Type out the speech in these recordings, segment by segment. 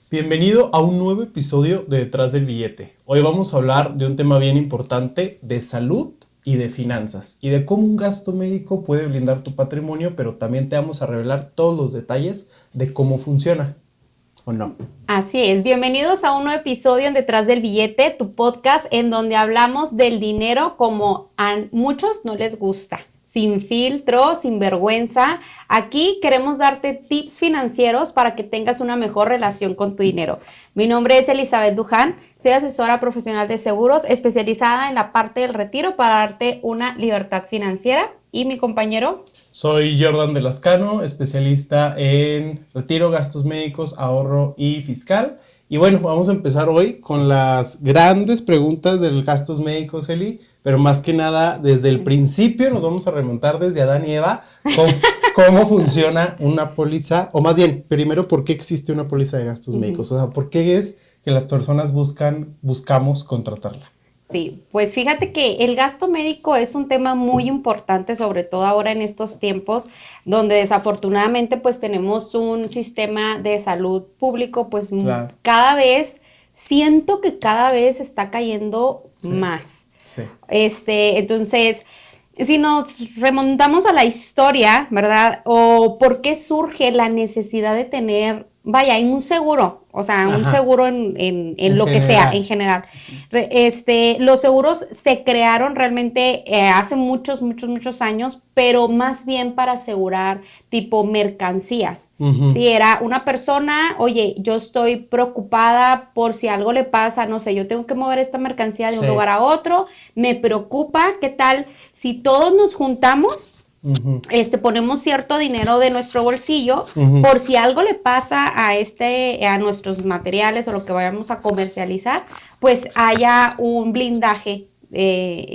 Bienvenido a un nuevo episodio de Detrás del Billete. Hoy vamos a hablar de un tema bien importante de salud y de finanzas y de cómo un gasto médico puede blindar tu patrimonio, pero también te vamos a revelar todos los detalles de cómo funciona, ¿o no? Así es, bienvenidos a un nuevo episodio en Detrás del Billete, tu podcast en donde hablamos del dinero como a muchos no les gusta. Sin filtro, sin vergüenza. Aquí queremos darte tips financieros para que tengas una mejor relación con tu dinero. Mi nombre es Elizabeth Duján, soy asesora profesional de seguros, especializada en la parte del retiro para darte una libertad financiera. Y mi compañero... Soy Jordan de Lascano, especialista en retiro, gastos médicos, ahorro y fiscal. Y bueno, vamos a empezar hoy con las grandes preguntas de los gastos médicos, Eli, pero más que nada desde el principio nos vamos a remontar desde Adán y Eva, cómo funciona una póliza, o más bien, primero, ¿por qué existe una póliza de gastos médicos? O sea, ¿por qué es que las personas buscamos contratarla? Sí, pues fíjate que el gasto médico es un tema muy importante, sobre todo ahora en estos tiempos, donde desafortunadamente pues tenemos un sistema de salud público pues Claro. siento que cada vez está cayendo más. Sí. Entonces, si nos remontamos a la historia, ¿verdad? O por qué surge la necesidad de tener, vaya, un seguro, o sea, un seguro en lo que sea, en general. Los seguros se crearon realmente hace muchos años, pero más bien para asegurar tipo mercancías. Si era una persona, oye, yo estoy preocupada por si algo le pasa, no sé, yo tengo que mover esta mercancía de un lugar a otro, me preocupa, ¿qué tal si todos nos juntamos? Ponemos cierto dinero de nuestro bolsillo por si algo le pasa a nuestros materiales o lo que vayamos a comercializar, pues haya un blindaje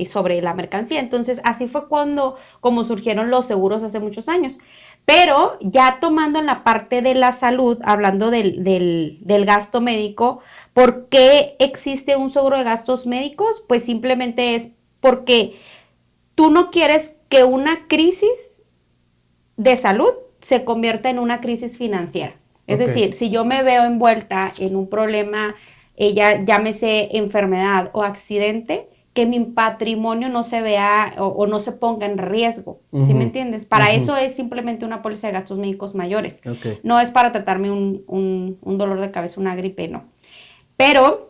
sobre la mercancía. Entonces así fue como surgieron los seguros hace muchos años. Pero ya tomando en la parte de la salud, hablando del gasto médico, ¿por qué existe un seguro de gastos médicos? Pues simplemente es porque tú no quieres que una crisis de salud se convierta en una crisis financiera. Es decir, si yo me veo envuelta en un problema, llámese enfermedad o accidente, que mi patrimonio no se vea o no se ponga en riesgo. ¿Sí me entiendes? Para eso es simplemente una póliza de gastos médicos mayores. No es para tratarme un dolor de cabeza, una gripe, no. Pero...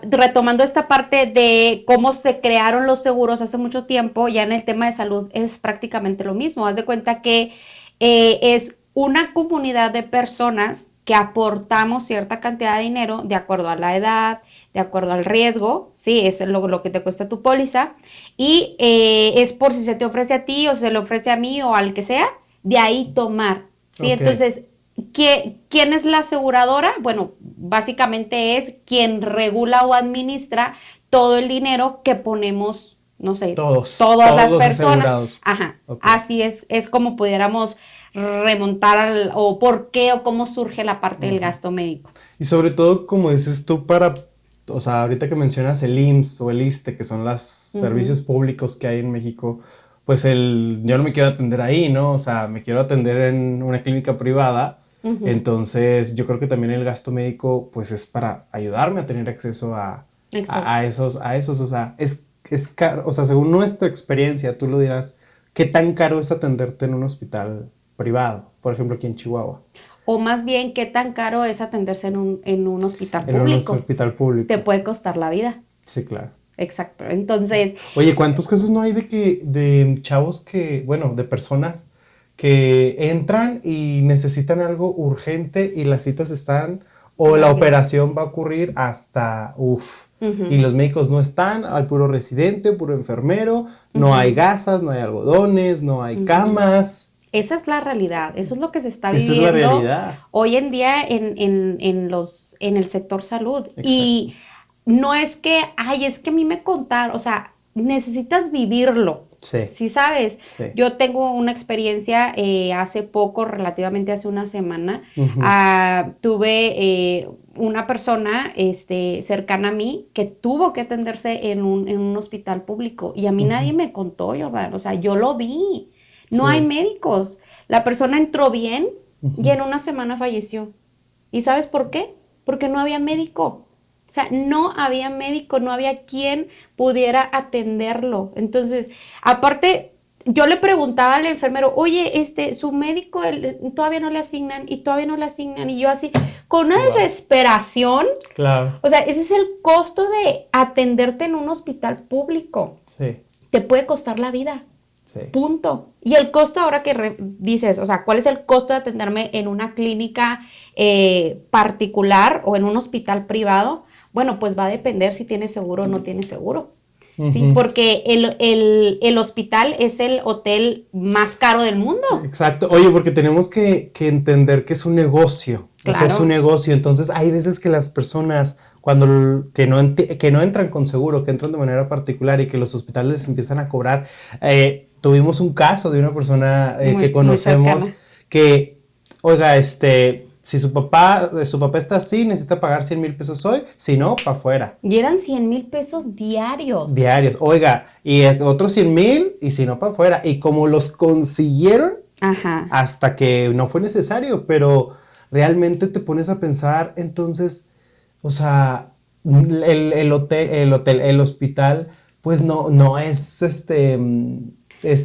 retomando esta parte de cómo se crearon los seguros hace mucho tiempo, ya en el tema de salud es prácticamente lo mismo. Haz de cuenta que es una comunidad de personas que aportamos cierta cantidad de dinero de acuerdo a la edad, de acuerdo al riesgo, ¿sí? Es lo que te cuesta tu póliza, y es por si se te ofrece a ti o se le ofrece a mí o al que sea, de ahí tomar, ¿sí? Entonces, ¿quién es la aseguradora? Bueno, básicamente es quien regula o administra todo el dinero que ponemos, no sé, todas las personas. Así es como pudiéramos remontar o por qué o cómo surge la parte del gasto médico. Y sobre todo, como dices tú, o sea, ahorita que mencionas el IMSS o el ISSSTE, que son los servicios públicos que hay en México, pues yo no me quiero atender ahí, ¿no? O sea, me quiero atender en una clínica privada. Entonces yo creo que también el gasto médico pues es para ayudarme a tener acceso a esos, o sea, es caro, o sea, según nuestra experiencia, tú lo dirás, ¿qué tan caro es atenderte en un hospital privado? Por ejemplo, aquí en Chihuahua. O más bien, ¿qué tan caro es atenderse en un hospital público? En un hospital público. Te puede costar la vida. Sí, claro. Exacto, entonces... Oye, ¿cuántos casos no hay de chavos de personas que entran y necesitan algo urgente y las citas están, o la operación va a ocurrir hasta, y los médicos no están, hay puro residente, puro enfermero, no hay gasas, no hay algodones, no hay camas? Esa es la realidad, eso es lo que se está viviendo. Esa es la realidad. Hoy en día en el sector salud. Exacto. Y no es que, es que a mí me contaron, o sea, necesitas vivirlo. Sí, sabes. Sí. Yo tengo una experiencia hace poco, relativamente hace una semana. Tuve una persona cercana a mí que tuvo que atenderse en un hospital público y a mí nadie me contó, Jordan. O sea, yo lo vi. No hay médicos. La persona entró bien y en una semana falleció. ¿Y sabes por qué? porque no había médico. O sea, no había médico, no había quien pudiera atenderlo. Entonces, aparte, yo le preguntaba al enfermero, oye, su médico todavía no le asignan y todavía no le asignan. Y yo así, con una desesperación. Claro. O sea, ese es el costo de atenderte en un hospital público. Sí. Te puede costar la vida. Sí. Punto. Y el costo ahora que dices, o sea, ¿cuál es el costo de atenderme en una clínica particular o en un hospital privado? Bueno, pues va a depender si tienes seguro o no tienes seguro. Sí, porque el hospital es el hotel más caro del mundo. Exacto. Oye, porque tenemos que entender que es un negocio. Claro. O sea, es un negocio. Entonces, hay veces que las personas, que no entran con seguro, que entran de manera particular y que los hospitales les empiezan a cobrar. Tuvimos un caso de una persona que conocemos que, oiga, si su papá está así, necesita pagar 100,000 pesos hoy, si no, para afuera. Y eran 100,000 pesos diarios. Oiga, y otros 100,000, y si no, para afuera. Y como los consiguieron, ajá, hasta que no fue necesario, pero realmente te pones a pensar, entonces, o sea, el hospital, pues no es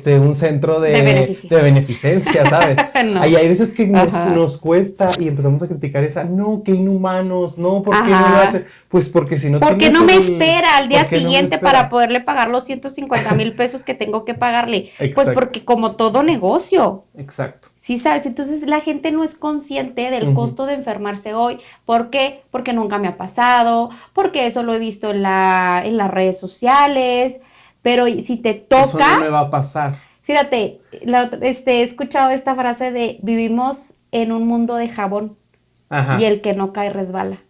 un centro de beneficencia, ¿sabes? No. Hay veces que nos cuesta y empezamos a criticar no, qué inhumanos, no, ¿por qué no lo hacen? Pues porque si no porque no me espera al día siguiente para poderle pagar los 150,000 pesos que tengo que pagarle. Exacto. Pues porque como todo negocio. Exacto. Sí, ¿sabes? Entonces la gente no es consciente del costo de enfermarse hoy. ¿Por qué? Porque nunca me ha pasado, porque eso lo he visto en las redes sociales. Pero si te toca... Eso no me va a pasar. Fíjate, he escuchado esta frase de vivimos en un mundo de jabón. Ajá. Y el que no cae resbala.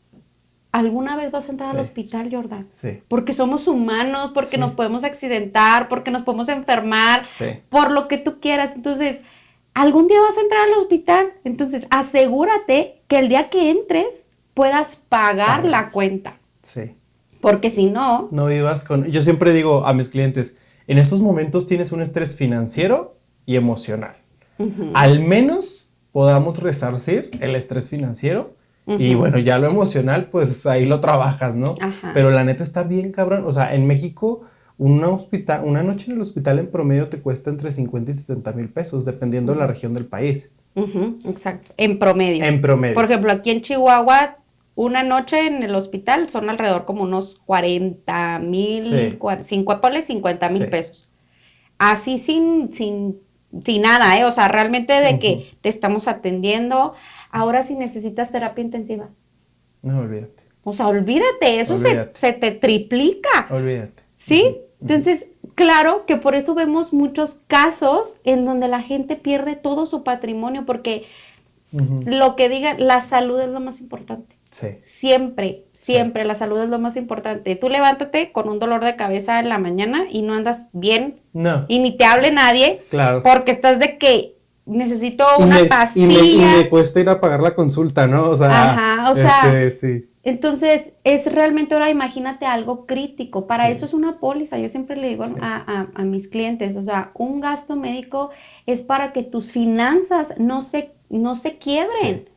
¿Alguna vez vas a entrar al hospital, Jordan? Sí. Porque somos humanos, porque nos podemos accidentar, porque nos podemos enfermar, por lo que tú quieras. Entonces, algún día vas a entrar al hospital. Entonces, asegúrate que el día que entres puedas pagar la cuenta. Sí. Porque si no... No vivas con... Yo siempre digo a mis clientes, en estos momentos tienes un estrés financiero y emocional. Al menos podamos resarcir el estrés financiero y bueno, ya lo emocional, pues ahí lo trabajas, ¿no? Ajá. Pero la neta está bien cabrón. O sea, en México, una noche en el hospital en promedio te cuesta entre 50 y 70,000 pesos, dependiendo de la región del país. Exacto, en promedio. En promedio. Por ejemplo, aquí en Chihuahua... Una noche en el hospital son alrededor como unos 40,000, ponle 50,000 pesos. Así sin nada, o sea, realmente de que te estamos atendiendo. Ahora si necesitas terapia intensiva. No, olvídate. O sea, olvídate, eso se te triplica. Olvídate. ¿Sí? Entonces, claro que por eso vemos muchos casos en donde la gente pierde todo su patrimonio porque lo que diga, la salud es lo más importante. Sí. Siempre, la salud es lo más importante. Tú levántate con un dolor de cabeza en la mañana y no andas bien. No. Y ni te hable nadie. Claro. Porque estás de que necesito una pastilla. Y me cuesta ir a pagar la consulta, ¿no? O sea, sí. Entonces, es realmente ahora imagínate algo crítico. Para eso es una póliza. Yo siempre le digo a mis clientes, o sea, un gasto médico es para que tus finanzas no se quiebren. Sí.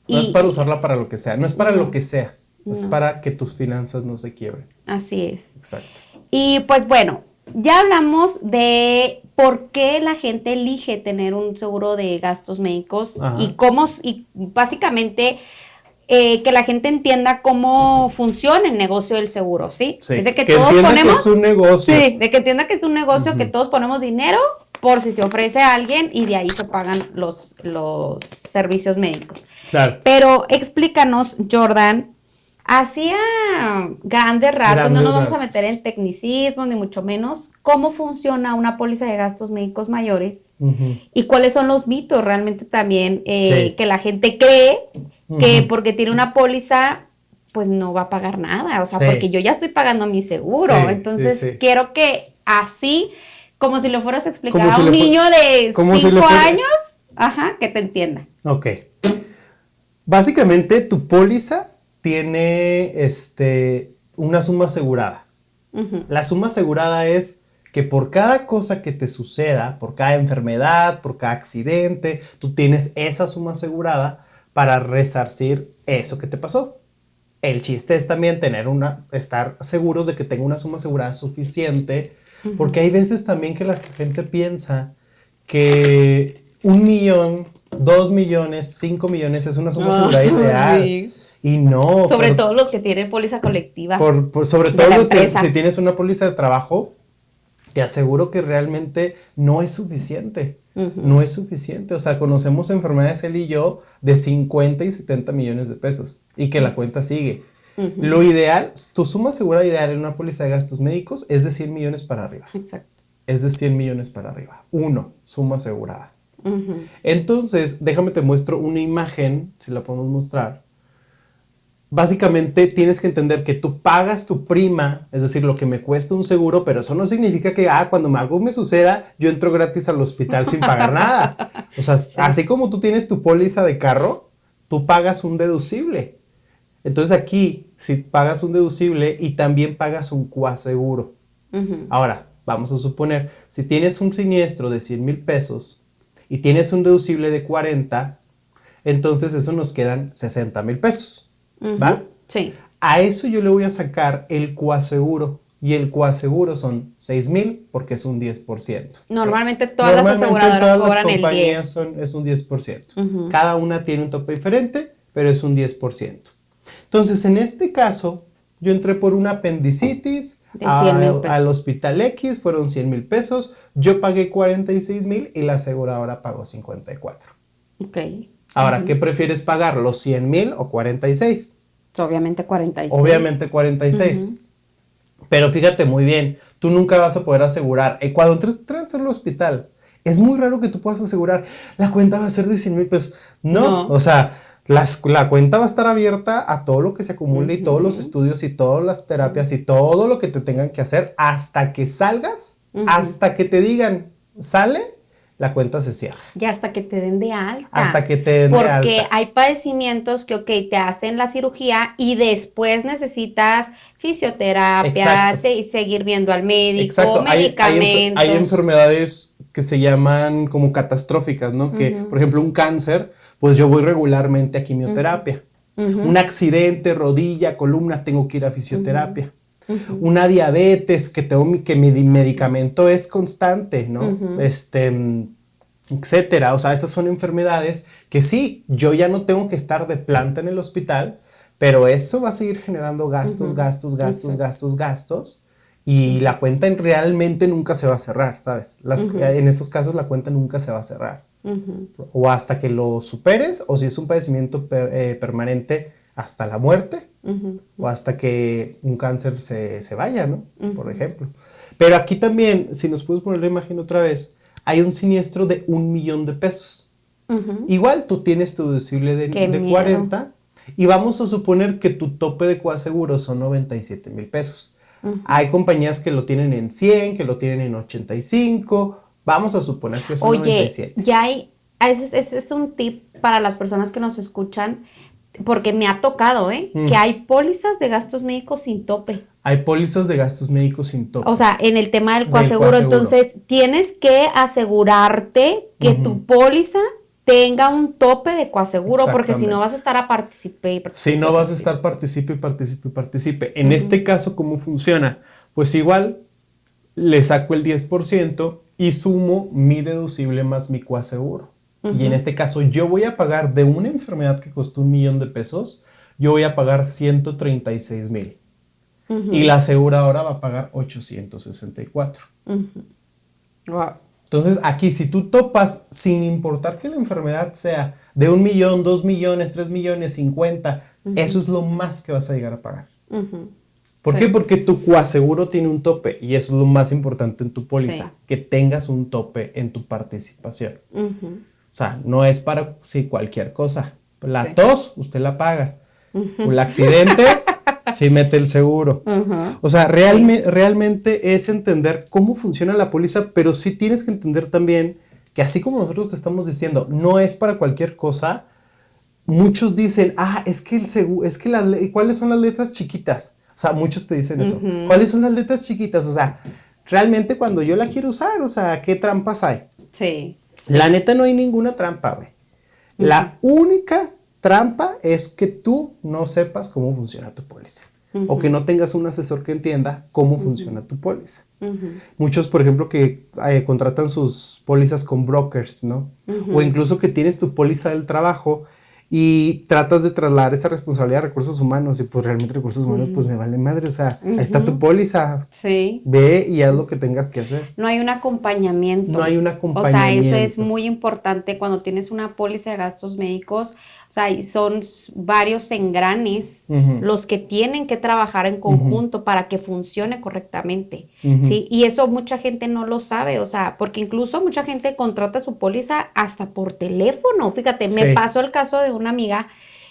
No es para usarla para lo que sea, no es para lo que sea, es para que tus finanzas no se quiebren. Así es. Exacto. Y pues bueno, ya hablamos de por qué la gente elige tener un seguro de gastos médicos. Ajá. y básicamente que la gente entienda cómo funciona el negocio del seguro, ¿sí? Sí. Es de que todos ponemos... que es un negocio. Sí, de que entienda que es un negocio, que todos ponemos dinero por si se ofrece a alguien y de ahí se pagan los servicios médicos. Claro. Pero explícanos, Jordan, así a grandes rasgos, no nos vamos a meter en tecnicismos ni mucho menos, cómo funciona una póliza de gastos médicos mayores y cuáles son los mitos realmente también que la gente cree que porque tiene una póliza pues no va a pagar nada, o sea, porque yo ya estoy pagando mi seguro, entonces quiero que así, como si lo fueras a explicar a un niño de 5 años, que te entienda. Ok. Básicamente tu póliza tiene una suma asegurada. La suma asegurada es que por cada cosa que te suceda, por cada enfermedad, por cada accidente, tú tienes esa suma asegurada para resarcir eso que te pasó. El chiste es también estar seguros de que tenga una suma asegurada suficiente, porque hay veces también que la gente piensa que 1 millón, 2 millones, 5 millones es una suma asegurada ideal. Sí. Y no. Sobre todo los que tienen póliza colectiva. Sobre todo si tienes una póliza de trabajo, te aseguro que realmente no es suficiente. No es suficiente. O sea, conocemos enfermedades, él y yo, de 50 y 70 millones de pesos y que la cuenta sigue. Lo ideal, tu suma asegurada ideal en una póliza de gastos médicos es de 100 millones para arriba. Exacto. Es de 100 millones para arriba. Suma asegurada. Entonces, déjame te muestro una imagen, si la podemos mostrar. Básicamente tienes que entender que tú pagas tu prima, es decir, lo que me cuesta un seguro, pero eso no significa que cuando algo me suceda, yo entro gratis al hospital sin pagar nada. O sea, sí. Así como tú tienes tu póliza de carro, tú pagas un deducible. Entonces aquí, si pagas un deducible y también pagas un coaseguro. Ahora, vamos a suponer, si tienes un siniestro de 100 mil pesos y tienes un deducible de 40, entonces eso nos quedan 60 mil pesos. ¿Va? Sí. A eso yo le voy a sacar el coaseguro. Y el coaseguro son 6 mil porque es un 10%. Normalmente todas las aseguradoras cobran el 10%. Es un 10%. Cada una tiene un tope diferente, pero es un 10%. Entonces, en este caso, yo entré por una apendicitis al hospital X, fueron 100 mil pesos. Yo pagué 46 mil y la aseguradora pagó 54. Ok. Ahora, ¿qué prefieres pagar? ¿Los 100 mil o 46? Obviamente 46. Obviamente 46. Pero fíjate muy bien, tú nunca vas a poder asegurar. Cuando entras al hospital, es muy raro que tú puedas asegurar, la cuenta va a ser de 100 mil pesos. No, o sea, la cuenta va a estar abierta a todo lo que se acumule y todos los estudios y todas las terapias y todo lo que te tengan que hacer hasta que salgas, hasta que te digan, sale. La cuenta se cierra. Y hasta que te den de alta. Hasta que te den de alta. Porque hay padecimientos que, te hacen la cirugía y después necesitas fisioterapia, seguir viendo al médico, medicamentos. Hay enfermedades que se llaman como catastróficas, ¿no? Que, por ejemplo, un cáncer, pues yo voy regularmente a quimioterapia. Un accidente, rodilla, columna, tengo que ir a fisioterapia. Una diabetes que mi medicamento es constante, ¿no? Etcétera. O sea, estas son enfermedades que sí, yo ya no tengo que estar de planta en el hospital, pero eso va a seguir generando gastos, gastos, y la cuenta realmente nunca se va a cerrar, ¿sabes? En esos casos la cuenta nunca se va a cerrar. O hasta que lo superes, o si es un padecimiento permanente, hasta la muerte, o hasta que un cáncer se vaya, ¿no? Por ejemplo. Pero aquí también, si nos puedes poner la imagen otra vez, hay un siniestro de 1 millón de pesos. Igual tú tienes tu deducible de 40 y vamos a suponer que tu tope de coaseguro son 97 mil pesos. Hay compañías que lo tienen en 100, que lo tienen en 85, vamos a suponer que son 97. Ya hay, ese es un tip para las personas que nos escuchan, porque me ha tocado, que hay pólizas de gastos médicos sin tope. Hay pólizas de gastos médicos sin tope. O sea, en el tema del coaseguro. Entonces, tienes que asegurarte que tu póliza tenga un tope de coaseguro, porque si no vas a estar a participe. Si no vas a estar participe. En este caso, ¿cómo funciona? Pues igual, le saco el 10% y sumo mi deducible más mi coaseguro. Y en este caso yo voy a pagar de una enfermedad que costó 1 millón de pesos, yo voy a pagar 136 mil. Y la aseguradora va a pagar 864. Wow. Entonces aquí si tú topas, sin importar que la enfermedad sea de 1 millón, 2 millones, 3 millones, 50, eso es lo más que vas a llegar a pagar. ¿Por qué? Porque tu coaseguro tiene un tope y eso es lo más importante en tu póliza, que tengas un tope en tu participación. O sea, no es para cualquier cosa. La tos, usted la paga. El accidente, sí mete el seguro. O sea, realmente es entender cómo funciona la póliza, pero sí tienes que entender también que así como nosotros te estamos diciendo, no es para cualquier cosa. Muchos dicen, es que el seguro, ¿cuáles son las letras chiquitas? O sea, muchos te dicen eso. ¿Cuáles son las letras chiquitas? O sea, realmente cuando yo la quiero usar, o sea, ¿qué trampas hay? Sí. La neta no hay ninguna trampa, güey. La única trampa es que tú no sepas cómo funciona tu póliza. O que no tengas un asesor que entienda cómo funciona tu póliza. Muchos, por ejemplo, que contratan sus pólizas con brokers, ¿no? O incluso que tienes tu póliza del trabajo y tratas de trasladar esa responsabilidad a recursos humanos y pues realmente recursos humanos pues me vale madre, o sea, ahí está tu póliza, sí, ve y haz lo que tengas que hacer. No hay un acompañamiento. No hay un acompañamiento. O sea, eso es muy importante cuando tienes una póliza de gastos médicos, o sea, y son varios engranes los que tienen que trabajar en conjunto para que funcione correctamente, ¿sí? Y eso mucha gente no lo sabe, o sea, porque incluso mucha gente contrata su póliza hasta por teléfono. Fíjate, me pasó el caso de una amiga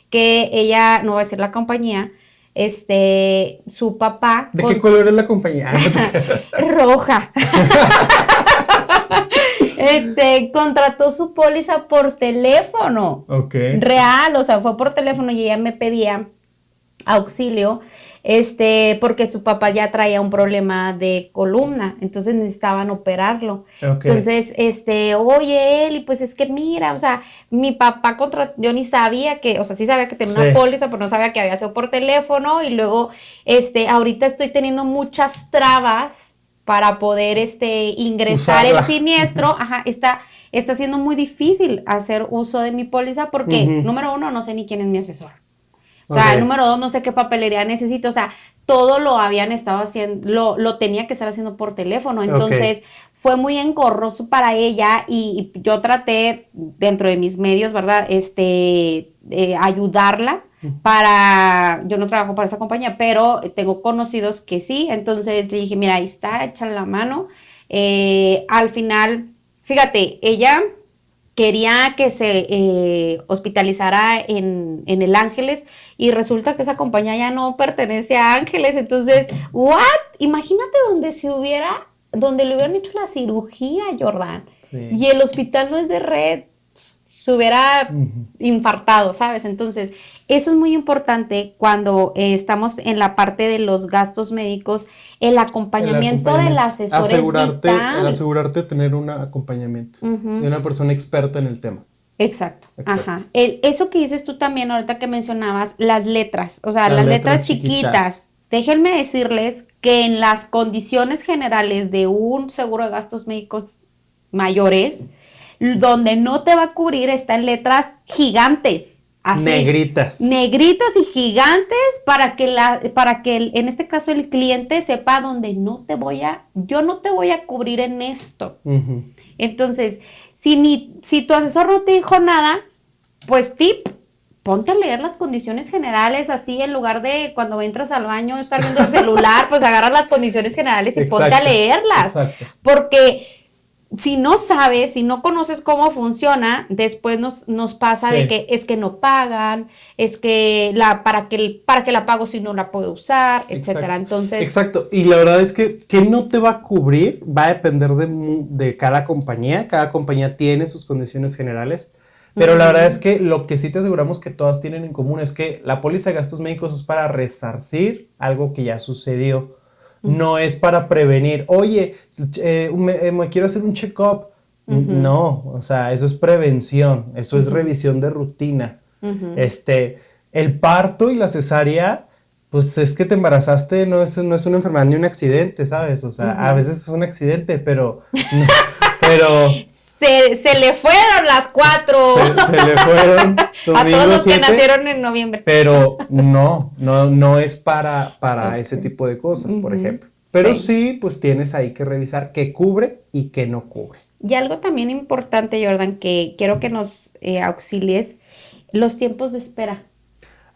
que ella, no voy a decir la compañía, su papá... ¿De qué color es la compañía? Roja. Contrató su póliza por teléfono. Ok. Real, o sea, fue por teléfono y ella me pedía auxilio, porque su papá ya traía un problema de columna, entonces necesitaban operarlo. Okay. Entonces, oye, Eli, pues es que mira, o sea, mi papá yo ni sabía que, o sea, sí sabía que tenía una póliza, pero no sabía que había sido por teléfono, y luego, ahorita estoy teniendo muchas trabas para poder, ingresar el siniestro. Está siendo muy difícil hacer uso de mi póliza porque, número uno, no sé ni quién es mi asesor. O sea, número dos, no sé qué papelería necesito. O sea, todo lo habían estado haciendo, lo tenía que estar haciendo por teléfono. Entonces, fue muy engorroso para ella y yo traté, dentro de mis medios, ¿verdad? Ayudarla yo no trabajo para esa compañía, pero tengo conocidos que sí. Entonces, le dije, mira, ahí está, échale la mano. Al final, fíjate, ella quería que se hospitalizara en el Ángeles y resulta que esa compañía ya no pertenece a Ángeles. Entonces, ¿what? Imagínate donde le hubieran hecho la cirugía, Jordan. Sí. Y el hospital no es de red, se hubiera infartado, ¿sabes? Entonces, eso es muy importante cuando estamos en la parte de los gastos médicos, el acompañamiento del asesor es vital. El asegurarte de tener un acompañamiento de una persona experta en el tema. Exacto. Ajá. Eso que dices tú también ahorita que mencionabas, las letras, o sea, las letras chiquitas. Déjenme decirles que en las condiciones generales de un seguro de gastos médicos mayores, donde no te va a cubrir, está en letras gigantes. Así, negritas y gigantes para que en este caso el cliente sepa dónde yo no te voy a cubrir en esto. Entonces, si tu asesor no te dijo nada, pues ponte a leer las condiciones generales, así en lugar de cuando entras al baño estar viendo el celular, pues agarra las condiciones generales y ponte a leerlas. Exacto. Porque si no sabes, si no conoces cómo funciona, después nos pasa de que es que no pagan, es que para que la pago si no la puedo usar, etcétera. Entonces, exacto. Y la verdad es que no te va a cubrir va a depender de cada compañía. Cada compañía tiene sus condiciones generales. Pero la verdad es que lo que sí te aseguramos que todas tienen en común es que la póliza de gastos médicos es para resarcir algo que ya sucedió. No es para prevenir. Oye, me quiero hacer un check-up. No, o sea, eso es prevención. Eso es revisión de rutina. El parto y la cesárea, pues es que te embarazaste, no es una enfermedad ni un accidente, ¿sabes? O sea, a veces es un accidente, pero se le fueron las 4. Se le fueron. A todos los que nacieron en noviembre. Pero no es para ese tipo de cosas, por ejemplo. Pero sí, pues tienes ahí que revisar qué cubre y qué no cubre. Y algo también importante, Jordan, que quiero que nos auxilies, los tiempos de espera.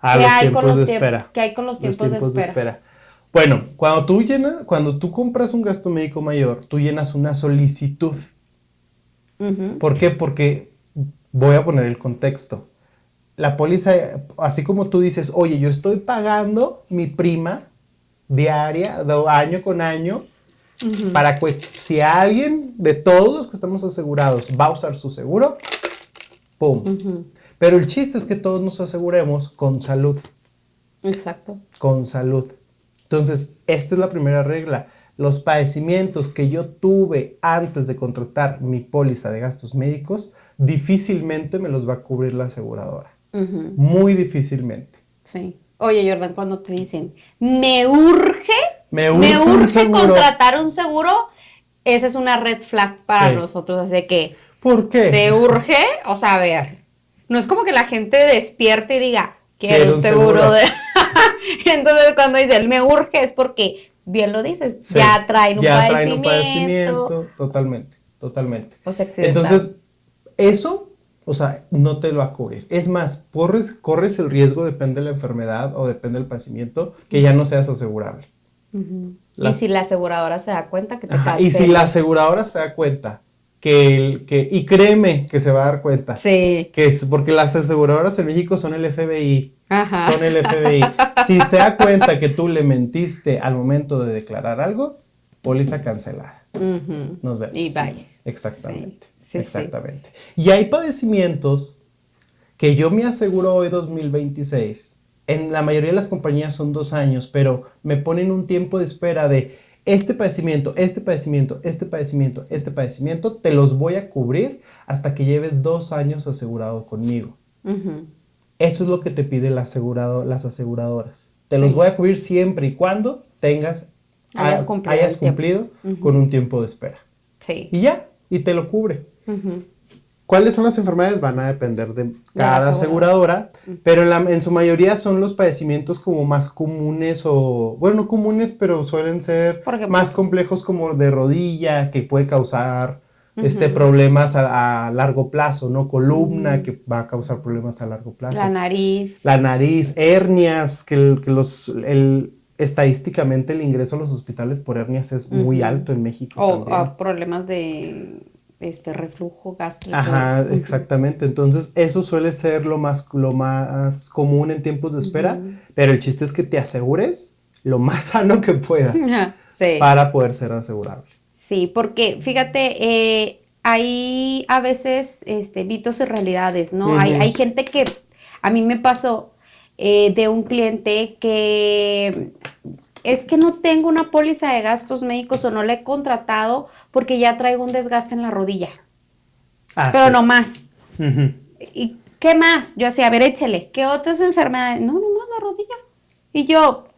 Los tiempos de espera. ¿Qué hay con los tiempos de espera? Bueno, cuando tú compras un gasto médico mayor, tú llenas una solicitud. ¿Por qué? Porque voy a poner el contexto. La póliza, así como tú dices, oye, yo estoy pagando mi prima diaria, año con año, para que si alguien de todos los que estamos asegurados va a usar su seguro, ¡pum! Pero el chiste es que todos nos aseguremos con salud. Exacto. Con salud. Entonces, esta es la primera regla. Los padecimientos que yo tuve antes de contratar mi póliza de gastos médicos, difícilmente me los va a cubrir la aseguradora. Muy difícilmente. Sí. Oye, Jordan, cuando te dicen, me urge un seguro. contratar un seguro, esa es una red flag para nosotros, así de que... ¿Por qué? ¿Te urge? O sea, a ver, no es como que la gente despierte y diga, quiero un seguro de... Entonces, cuando dicen, me urge, es porque, bien lo dices, ya traen un padecimiento. Totalmente. O sea, entonces, eso... O sea, no te lo va a cubrir. Es más, corres el riesgo, depende de la enfermedad o depende del padecimiento, que ya no seas asegurable. Y si la aseguradora se da cuenta que te cancela. Y si la aseguradora se da cuenta y créeme que se va a dar cuenta. Sí. Que es porque las aseguradoras en México son el FBI. Ajá. Son el FBI. Si se da cuenta que tú le mentiste al momento de declarar algo, póliza cancelada. Nos vemos. Y vais. Exactamente. Sí, exactamente. Sí. Y hay padecimientos que yo me aseguro hoy 2026. En la mayoría de las compañías son 2 años, pero me ponen un tiempo de espera de este padecimiento, te los voy a cubrir hasta que lleves 2 años asegurado conmigo. Eso es lo que te pide las aseguradoras. Te los voy a cubrir siempre y cuando hayas cumplido con un tiempo de espera. Sí. Y ya, y te lo cubre. ¿Cuáles son las enfermedades? Van a depender de cada aseguradora, pero en su mayoría son los padecimientos como más comunes no comunes, pero suelen ser más complejos, como de rodilla, que puede causar problemas a largo plazo, ¿no? Columna, que va a causar problemas a largo plazo. La nariz, hernias, estadísticamente el ingreso a los hospitales por hernias es muy alto en México. O problemas de reflujo gástrico. Ajá, exactamente. Entonces, eso suele ser lo más común en tiempos de espera, pero el chiste es que te asegures lo más sano que puedas para poder ser asegurable. Sí, porque fíjate, hay a veces mitos y realidades, ¿no? Hay gente que, a mí me pasó de un cliente que es que no tengo una póliza de gastos médicos o no la he contratado porque ya traigo un desgaste en la rodilla. Pero no más. ¿Y qué más? Yo así, a ver, échale. ¿Qué otras enfermedades? No, nomás la rodilla. Y yo,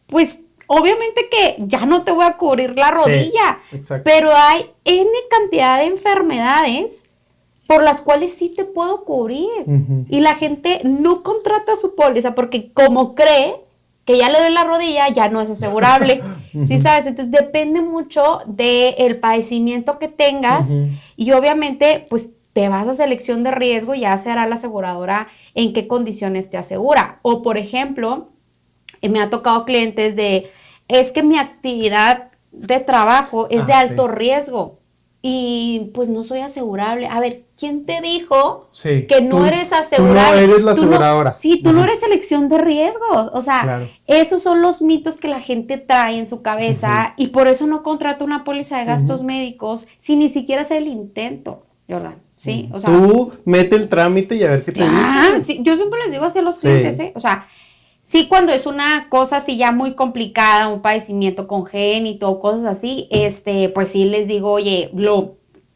pues, obviamente que ya no te voy a cubrir la rodilla. Exacto. Pero hay N cantidad de enfermedades por las cuales sí te puedo cubrir. Y la gente no contrata su póliza porque como cree que ya le doy la rodilla, ya no es asegurable. ¿Sí sabes? Entonces depende mucho del padecimiento que tengas y obviamente pues te vas a selección de riesgo y ya se hará la aseguradora en qué condiciones te asegura. O por ejemplo, me ha tocado clientes es que mi actividad de trabajo es de alto riesgo y pues no soy asegurable. A ver, ¿quién te dijo que no eres asegurable? Tú no eres la aseguradora. Tú no eres selección de riesgos. O sea, esos son los mitos que la gente trae en su cabeza y por eso no contrata una póliza de gastos médicos sin ni siquiera hacer el intento, Jordan. ¿Sí? O sea, tú mete el trámite y a ver qué te dice. Sí, yo siempre les digo así a los clientes, O sea, sí, cuando es una cosa así ya muy complicada, un padecimiento congénito o cosas así, pues sí les digo, oye,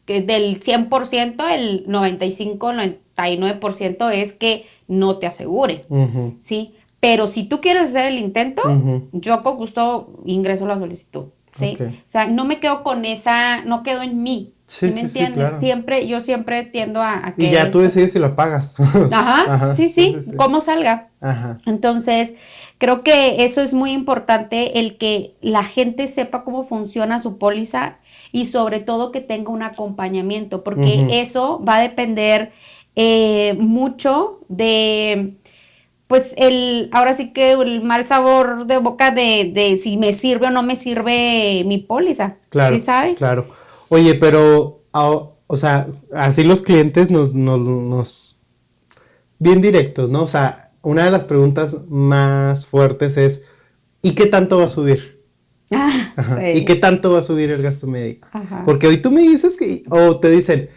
que del 100%, el 95, 99% es que no te aseguren, ¿sí? Pero si tú quieres hacer el intento, yo con gusto ingreso la solicitud, ¿sí? O sea, no me quedo con no quedo en mí. ¿Sí me entiendes? Claro. Yo siempre tiendo a que... Y ya tú decides si lo pagas. Sí, cómo salga. Entonces, creo que eso es muy importante, el que la gente sepa cómo funciona su póliza y sobre todo que tenga un acompañamiento, porque eso va a depender mucho de... Pues ahora sí que el mal sabor de boca de si me sirve o no me sirve mi póliza. Claro, ¿sí sabes? Claro. Oye, pero, o sea, así los clientes nos bien directos, ¿no? O sea, una de las preguntas más fuertes es, ¿y qué tanto va a subir? ¿Y qué tanto va a subir el gasto médico? Porque hoy tú me dices o te dicen,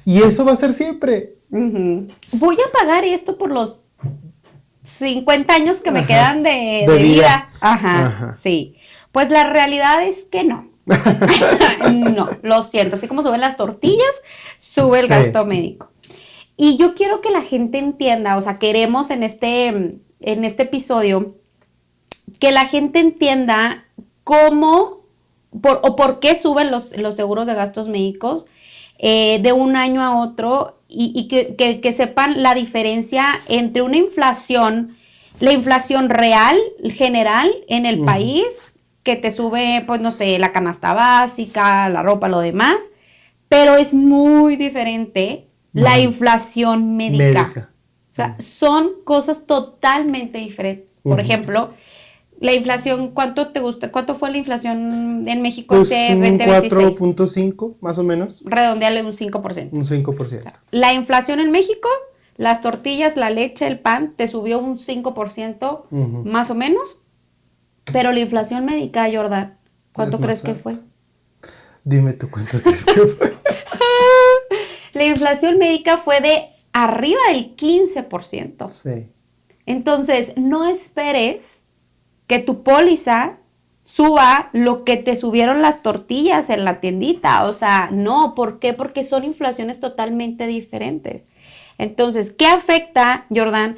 ¿y eso va a ser siempre? Voy a pagar esto por los 50 años que me quedan de vida. Sí. Pues la realidad es que no. No, lo siento. Así como suben las tortillas, sube el gasto médico. Y yo quiero que la gente entienda, o sea, queremos en este episodio que la gente entienda cómo o por qué suben los seguros de gastos médicos de un año a otro y que sepan la diferencia entre una inflación, la inflación real, general en el país, que te sube, pues no sé, la canasta básica, la ropa, lo demás, pero es muy diferente la inflación médica. O sea, son cosas totalmente diferentes. Por ejemplo, la inflación, ¿cuánto te gusta? ¿Cuánto fue la inflación en México pues este un 2026? 4.5 más o menos. Redondeale un 5%. Un 5%. La inflación en México, las tortillas, la leche, el pan, te subió un 5% más o menos. Pero la inflación médica, Jordan, ¿cuánto crees que fue? Dime tú cuánto crees que fue. La inflación médica fue de arriba del 15%. Sí. Entonces, no esperes que tu póliza suba lo que te subieron las tortillas en la tiendita. O sea, no, ¿por qué? Porque son inflaciones totalmente diferentes. Entonces, ¿qué afecta, Jordan?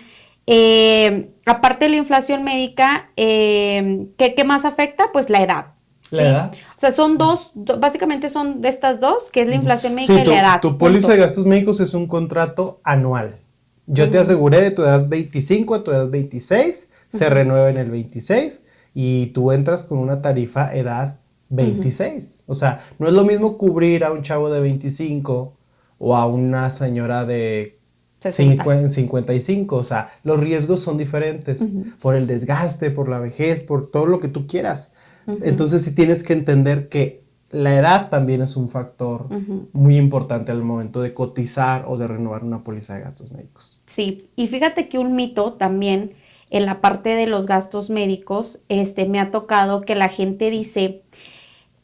Aparte de la inflación médica, ¿qué más afecta? Pues la edad. ¿La edad? O sea, son básicamente son de estas dos, que es la inflación médica y la edad. Tu póliza de gastos médicos es un contrato anual. Yo te aseguré de tu edad 25 a tu edad 26, se renueva en el 26 y tú entras con una tarifa edad 26. O sea, no es lo mismo cubrir a un chavo de 25 o a una señora de 55, o sea, los riesgos son diferentes por el desgaste, por la vejez, por todo lo que tú quieras. Entonces sí tienes que entender que la edad también es un factor muy importante al momento de cotizar o de renovar una póliza de gastos médicos. Sí, y fíjate que un mito también en la parte de los gastos médicos, me ha tocado que la gente dice,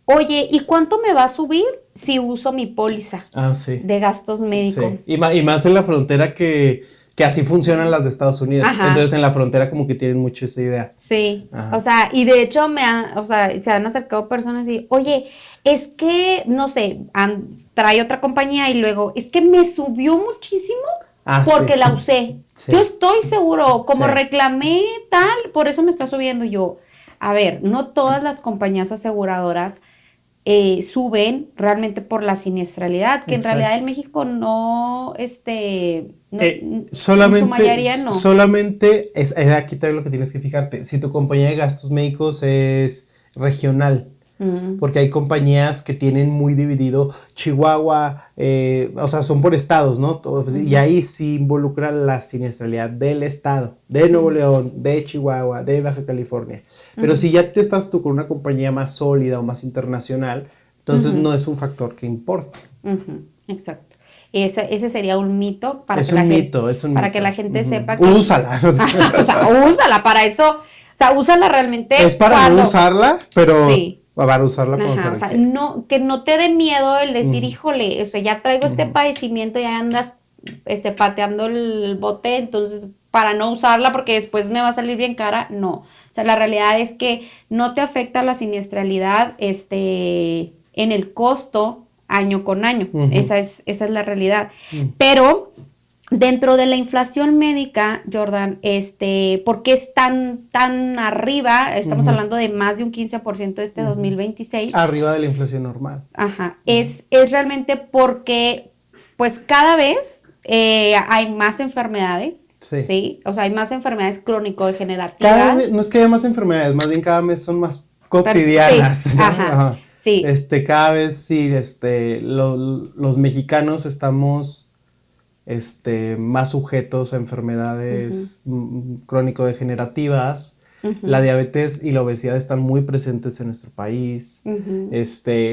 oye, ¿y cuánto me va a subir si uso mi póliza de gastos médicos? Sí. Y más en la frontera que así funcionan las de Estados Unidos. Ajá. Entonces en la frontera como que tienen mucho esa idea. Sí, ajá. O sea, y de hecho se han acercado personas y, oye, es que, no sé, trae otra compañía y luego, es que me subió muchísimo porque la usé. Sí. Yo estoy seguro, como reclamé tal, por eso me está subiendo yo. A ver, no todas las compañías aseguradoras suben realmente por la siniestralidad, que en realidad en México solamente es aquí también lo que tienes que fijarte, si tu compañía de gastos médicos es regional, porque hay compañías que tienen muy dividido Chihuahua, o sea, son por estados, ¿no? Y ahí sí involucra la siniestralidad del estado, de Nuevo León, de Chihuahua, de Baja California. Pero si ya te estás tú con una compañía más sólida o más internacional, entonces no es un factor que importe. Exacto. Ese sería un mito para que la gente sepa que... Úsala. O sea, úsala para eso. O sea, úsala realmente. Es para no usarla, pero para usarla cuando se requiere. O sea, que no te dé miedo el decir, híjole, o sea, ya traigo este padecimiento, ya andas pateando el bote, entonces para no usarla porque después me va a salir bien cara, no. O sea, la realidad es que no te afecta la siniestralidad en el costo año con año. Esa es la realidad. Pero dentro de la inflación médica, Jordan, ¿por qué es tan arriba? Estamos hablando de más de un 15% este 2026. Arriba de la inflación normal. Ajá. Es realmente porque, pues, cada vez hay más enfermedades, ¿sí? O sea, hay más enfermedades crónico-degenerativas. No es que haya más enfermedades, más bien cada vez son más cotidianas. Sí, ¿no? Ajá. Sí. Cada vez los mexicanos estamos más sujetos a enfermedades crónico-degenerativas. La diabetes y la obesidad están muy presentes en nuestro país.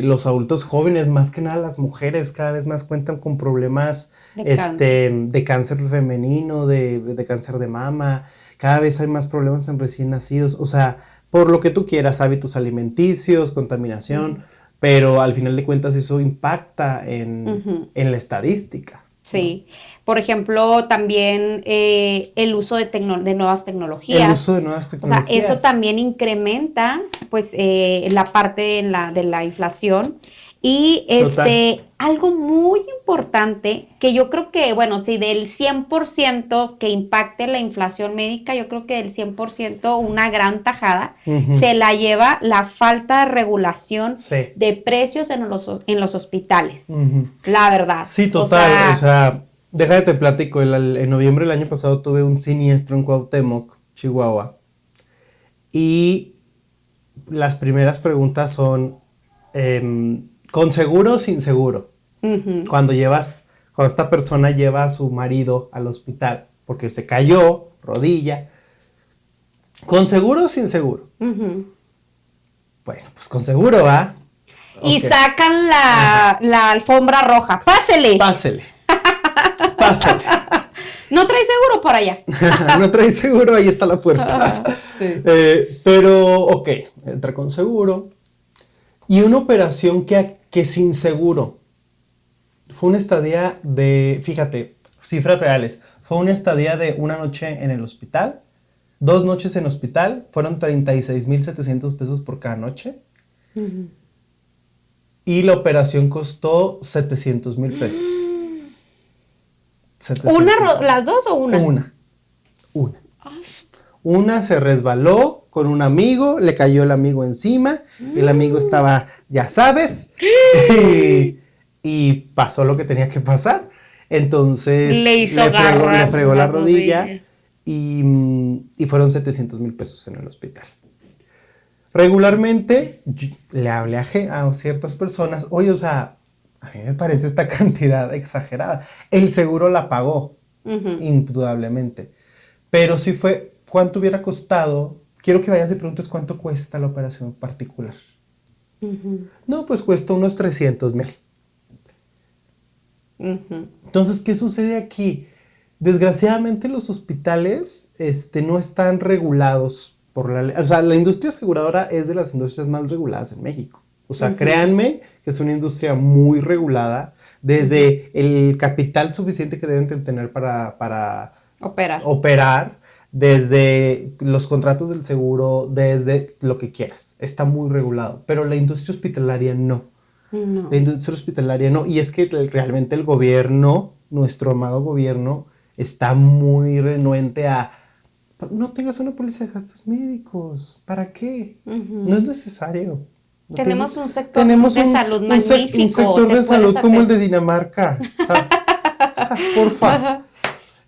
Los adultos jóvenes, más que nada las mujeres, cada vez más cuentan con problemas de cáncer femenino, de cáncer de mama. Cada vez hay más problemas en recién nacidos. O sea, por lo que tú quieras, hábitos alimenticios, contaminación, pero al final de cuentas eso impacta en la estadística. Sí. Por ejemplo, también el uso de nuevas tecnologías. El uso de nuevas tecnologías. O sea, eso también incrementa, pues, la parte de la inflación. Y Total. algo muy importante que yo creo que, bueno, si del 100% que impacte la inflación médica, yo creo que del 100% una gran tajada se la lleva la falta de regulación Sí. de precios en los hospitales. La verdad. Sí, total. O sea, déjame te platico. En noviembre del año pasado tuve un siniestro en Cuauhtémoc, Chihuahua. Y las primeras preguntas son, ¿con seguro o sin seguro? Cuando esta persona lleva a su marido al hospital porque se cayó, rodilla. ¿Con seguro o sin seguro? Bueno, pues con seguro, ¿va? Y Ok. sacan la alfombra roja. ¡Pásele! Pásele. Pásele. ¿No trae seguro por allá? No trae seguro, ahí está la puerta. Sí. Pero, ok, entra con seguro. Y una operación que sin seguro. Fue una estadía de, fíjate, cifras reales. Fue una estadía de una noche en el hospital, 2 noches en hospital, fueron 36,700 pesos por cada noche. Y la operación costó 700,000 pesos. 700,000. ¿Las dos o una? Una. Una se resbaló con un amigo, le cayó el amigo encima, el amigo estaba, ya sabes, y pasó lo que tenía que pasar. Entonces le fregó la rodilla y fueron 700,000 pesos en el hospital. Regularmente le hablé a ciertas personas, oye, o sea, a mí me parece esta cantidad exagerada. El seguro la pagó, indudablemente. Pero si fue, ¿cuánto hubiera costado? Quiero que vayas y preguntes cuánto cuesta la operación particular. No, pues cuesta unos 300,000. Entonces, ¿qué sucede aquí? Desgraciadamente los hospitales no están regulados por la ley. O sea, la industria aseguradora es de las industrias más reguladas en México. O sea, créanme que es una industria muy regulada, desde el capital suficiente que deben tener para operar, desde los contratos del seguro, desde lo que quieras. Está muy regulado, pero la industria hospitalaria no. La industria hospitalaria no. Y es que realmente el gobierno, nuestro amado gobierno, está muy renuente a no tengas una póliza de gastos médicos. ¿Para qué? No es necesario. Tenemos un sector de salud magnífico. Un sector de salud como el de Dinamarca. O sea, porfa.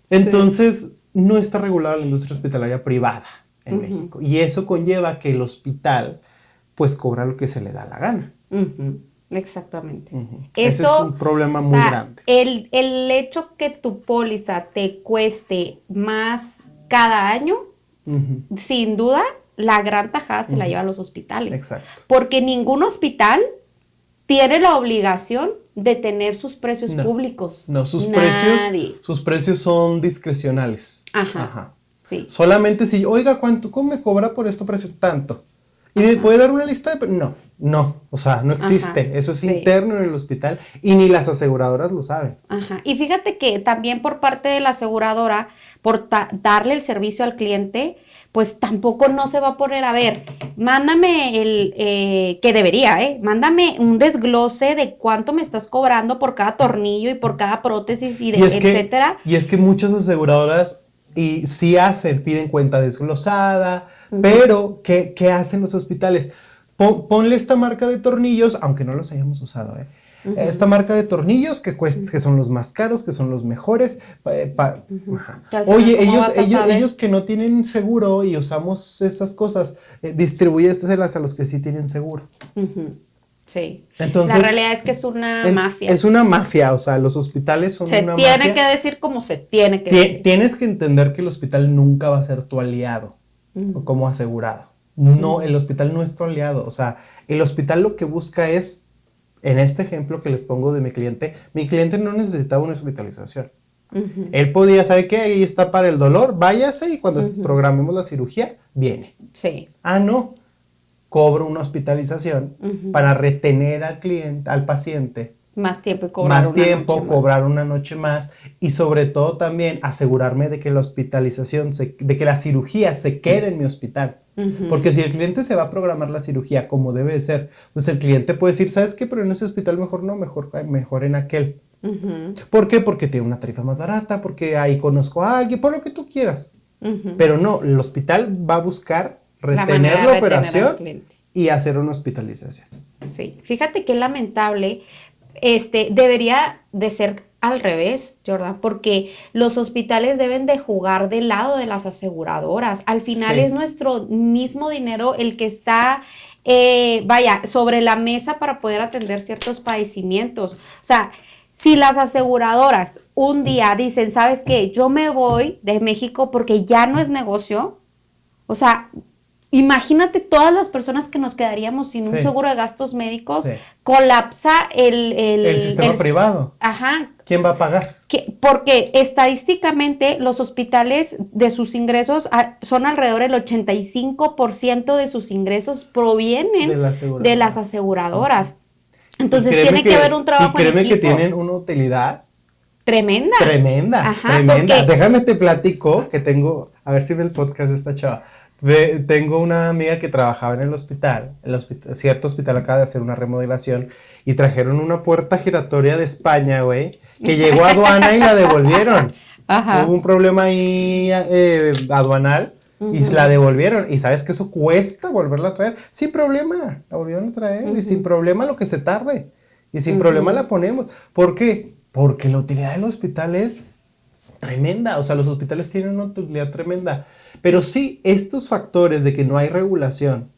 Entonces, no está regulada la industria hospitalaria privada en México. Y eso conlleva que el hospital, pues, cobra lo que se le da la gana. Exactamente. Ese es un problema muy grande. El hecho que tu póliza te cueste más cada año, sin duda, la gran tajada se la llevan los hospitales. Exacto. Porque ningún hospital tiene la obligación de tener sus precios públicos. No, sus precios son discrecionales. Ajá. Sí. Solamente si, oiga, ¿cómo me cobra por este precio tanto? ¿Y me puede dar una lista de...? No, o sea, no existe. Eso es interno en el hospital y ni las aseguradoras lo saben. Y fíjate que también por parte de la aseguradora, por darle el servicio al cliente, pues tampoco no se va a poner, a ver, mándame que debería, mándame un desglose de cuánto me estás cobrando por cada tornillo y por cada prótesis etcétera. Y es que muchas aseguradoras sí piden cuenta desglosada, pero ¿qué hacen los hospitales? Ponle esta marca de tornillos, aunque no los hayamos usado, esta marca de tornillos que son los más caros, que son los mejores. Oye, ellos que no tienen seguro y usamos esas cosas, distribúyeselas a los que sí tienen seguro. Sí. Entonces, la realidad es que es una mafia. Es una mafia, o sea, los hospitales son una mafia. Se tiene que decir como se tiene que decir. Tienes que entender que el hospital nunca va a ser tu aliado como asegurado. No, el hospital no es tu aliado. O sea, el hospital lo que busca es, en este ejemplo que les pongo de mi cliente no necesitaba una hospitalización. Él podía, ¿sabe qué? Ahí está para el dolor, váyase y cuando programemos la cirugía, viene. Sí. No. Cobro una hospitalización para retener al cliente, al paciente. Más tiempo y cobrar una noche más. Y sobre todo también asegurarme de que la hospitalización, de que la cirugía se quede en mi hospital. Porque si el cliente se va a programar la cirugía como debe de ser, pues el cliente puede decir, ¿sabes qué? Pero en ese hospital mejor no, mejor en aquel. ¿Por qué? Porque tiene una tarifa más barata, porque ahí conozco a alguien, por lo que tú quieras. Pero no, el hospital va a buscar retener la operación y hacer una hospitalización. Sí, fíjate qué lamentable, debería de ser al revés, Jordan, porque los hospitales deben de jugar del lado de las aseguradoras. Al final es nuestro mismo dinero el que está, sobre la mesa para poder atender ciertos padecimientos. O sea, si las aseguradoras un día dicen, ¿sabes qué? Yo me voy de México porque ya no es negocio. O sea, imagínate todas las personas que nos quedaríamos sin un seguro de gastos médicos. Colapsa el sistema privado. Ajá. ¿Quién va a pagar? Porque estadísticamente los hospitales de sus ingresos son alrededor del 85% de sus ingresos provienen de las aseguradoras. Entonces tiene que haber un trabajo en equipo. Y créeme que tienen una utilidad tremenda. Ajá, tremenda. Déjame te platico que tengo, a ver si ve el podcast de esta chava. Tengo una amiga que trabajaba en el hospital, cierto hospital acaba de hacer una remodelación y trajeron una puerta giratoria de España, güey, que llegó a aduana y la devolvieron. Ajá. Hubo un problema ahí aduanal y la devolvieron. Y sabes que eso cuesta volverla a traer. Sin problema, la volvieron a traer y sin problema lo que se tarde. Y sin problema la ponemos. ¿Por qué? Porque la utilidad del hospital es tremenda. O sea, los hospitales tienen una utilidad tremenda. Pero sí, estos factores de que no hay regulación,